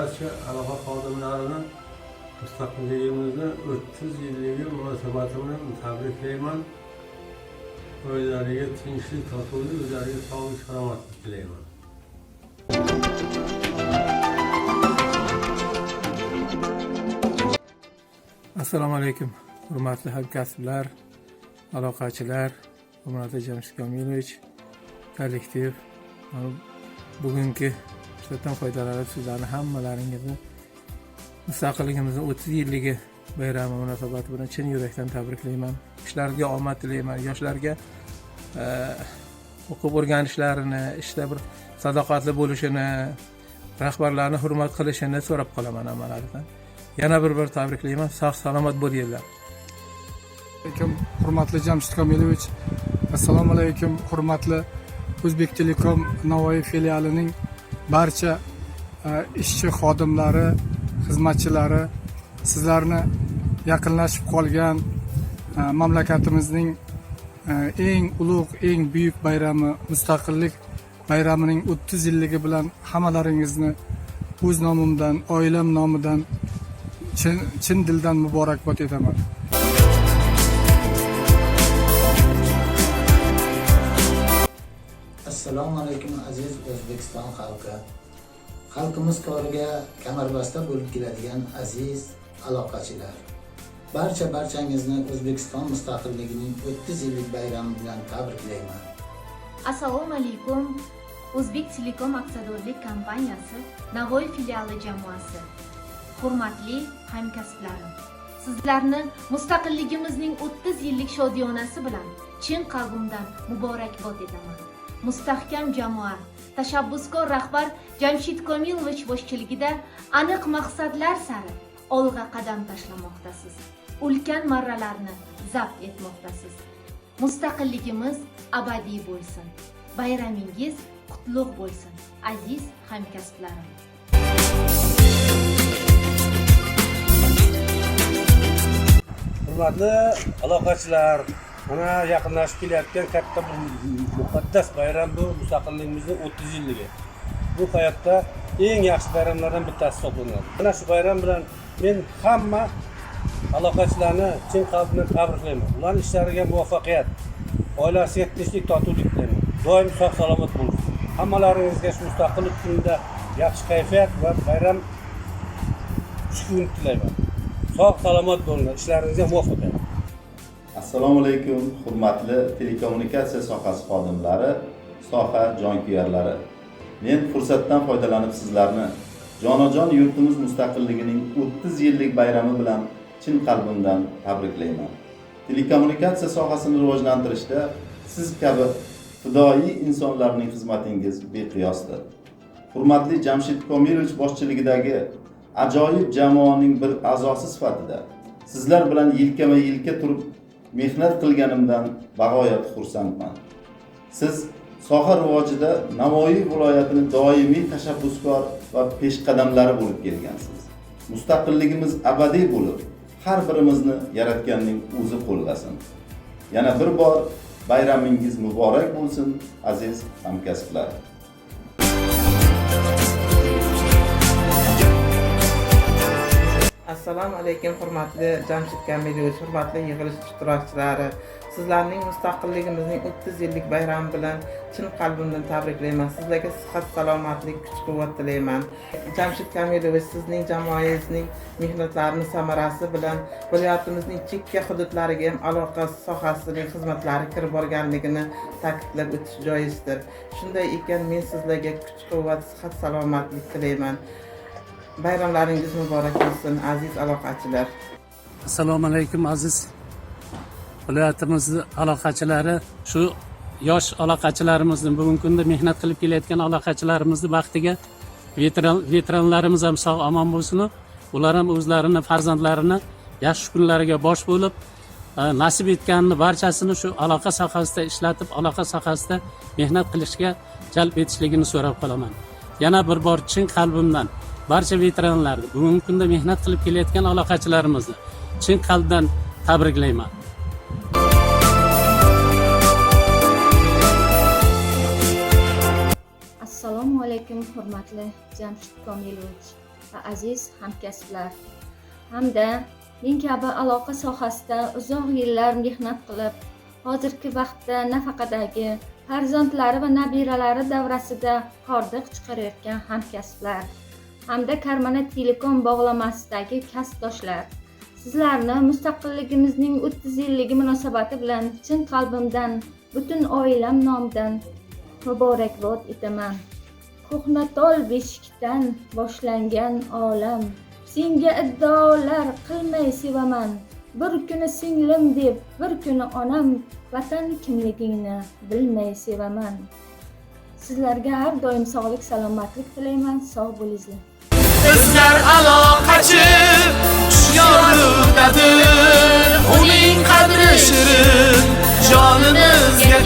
barcha aloqa xodimlarini mustaqilligimizni 30 yilligi munosabati bilan tabriklayman. O'zlariga tinchlik, totuvlik, o'zlariga sog'lik, salomatlik tilayman. Assalomu alaykum, hurmatli hamkasblar, aloqachilar, hurmatli Jamshid Komilovich, kollektiv. Bugungi fursatdan foydalanib sizlarni hammalaringizni mustaqilligimizning 30 yilligi bayrami munosabati bilan chin yurakdan tabriklayman. Ishlariga omad tilayman. Yoshlarga o'qib o'rganishlarini, ishda bir sadoqatli bo'lishini, rahbarlarni hurmat qilishini so'rab qolaman hammalaridan. Yana bir tabriklayman. Sog' salomat bo'linglar. Hurmatli Jamshid Komilovich, assalomu alaykum. Hurmatli O'zbek Telekom Navoiy filialining barcha ishchi xodimlari, xizmatchilari, sizlarni yaqinlashib qolgan mamlakatimizning eng ulug', eng buyuk bayrami, Mustaqillik bayramining 30 yilligi bilan hammalaringizni o'z nomimdan, oilam nomidan chin dildan muborakbod etaman. Assalomu alaykum aziz O'zbekiston xalqi. Xalqimiz koriga kamarbasta bo'lib keladigan aziz aloqachilar. Barchangizni O'zbekiston mustaqilligining 30 yillik bayrami bilan tabriklayman. Assalomu alaykum. O'zbek Telekom aksiyadorlik kompaniyasi Navoiy filiali jamoasi. Hurmatli hamkasblarim, sizlarni mustaqilligimizning 30 yillik shodiyonasi bilan chin qalbimdan muborakbod etaman. Mustahkam jamoa, tashabbuskor rahbar Jamshid Komilovich boshchiligida aniq maqsadlar sari olg'a qadam tashlamoqdasiz. Ulkan marralarni zabt etmoqdasiz. Mustaqilligimiz abadiy bo'lsin. Bayramingiz qutlug' bo'lsin, aziz hamkasblarim. Hurmatli aloqachilar, mana yaqinlashib kelayotgan katta bir muqaddas bayram bu mustaqilligimizning 30 yilligi. Bu hayotda eng yaxshi bayramlardan bittasi hisoblanadi. Mana shu bayram bilan men hamma aloqachilarni chin qalbimdan tabriklayman. Ularning ishlariga muvaffaqiyat, oilasiga tinchlik, totuvlik tilayman. Doim sog' salomat bo'lsin. Hammalaringizga shu mustaqillik kunida yaxshi kayfiyat va bayram sukun tilayman. Sog' salomat bo'linglar, ishlaringizga muvaffaqiyat. Assalomu alaykum, hurmatli telekommunikatsiya sohasi xodimlari, soha jonkuyarlari. Men fursatdan foydalanib sizlarni jonajon yurtimiz mustaqilligining 30 yillik bayrami bilan chin qalbimdan tabriklayman. Telekommunikatsiya sohasini rivojlantirishda siz kabi fidoyi insonlarning xizmatingiz beqiyosdir. Hurmatli Jamshid Komilovich boshchiligidagi ajoyib jamoaning bir a'zosi sifatida sizlar bilan yelkama-yelka turib mehnat qilganimdan bag'oyat xursandman. Siz soha rivojida Navoiy viloyatini doimiy tashabbuskor va peshqadamlari bo'lib kelgansiz. Mustaqilligimiz abadiy bo'lib, har birimizni Yaratganning o'zi qo'llasin. Yana bir bor bayramingiz muborak bo'lsin, aziz hamkasblar. Assalomu alaykum, hurmatli Jamshid Komilovich, hurmatli yig'ilish ishtirokchilari. Sizlarning mustaqilligimizning 30 yillik bayrami bilan chin qalbimdan tabriklayman. Sizlarga sihat, salomatlik, kuch-quvvat tilayman. Jamshid Komilovich, sizning jamoangizning mehnatlarini samarasi bilan viloyatimizning chekka hududlariga ham aloqa sohasining xizmatlari kirib borganligini ta'kidlab o'tish joizdir. Shunday ekan, men sizlarga kuch-quvvat, sihat, salomatlik tilayman. Bayramlaringiz muborak bo'lsin, aziz aloqachilar. Assalomu alaykum, aziz viloyatimiz aloqachilari. Shu yosh aloqachilarimizni, bugungi kunda mehnat qilib kelayotgan aloqachilarimizni baxtiga veteranlarimiz ham sog' omon bo'lsin. Ular ham o'zlarini, farzandlarini yaxshi kunlariga bosh bo'lib, nasib etganini barchasini shu aloqa sohasida ishlatib, aloqa sohasida mehnat qilishga jalb etishligini so'rab qolaman. Yana bir bor chin qalbimdan barcha veteranlarni, bugungi kunda mehnat qilib kelayotgan aloqachilarimizni chin qalbdan tabriklayman. Assalomu alaykum, hurmatli Jamshid Komilovich, va aziz hamkasblar, hamda men kabi aloqa sohasida uzoq yillar mehnat qilib, hozirgi vaqtda nafaqadagi farzandlari va nabiralari davrasida hordiq chiqarayotgan hamkasblar hamda Karmana Telekom bog'lamasidagi kasbdoshlar, sizlarni mustaqilligimizning 30 yilligi munosabati bilan chin qalbimdan, butun oilam nomidan muborakbod etaman. Ko'hnatol beshikdan boshlangan olam, senga iddaolar qilmay sevaman. Bir kuni singlim deb, bir kuni onam, vatan kimligingni bilmay sevaman. Sizlarga har doim sog'lik, salomatlik tilayman. Sog' bo'linglar. Bizlar aloqachi yonimdadir, uning qadri shirin jonimizga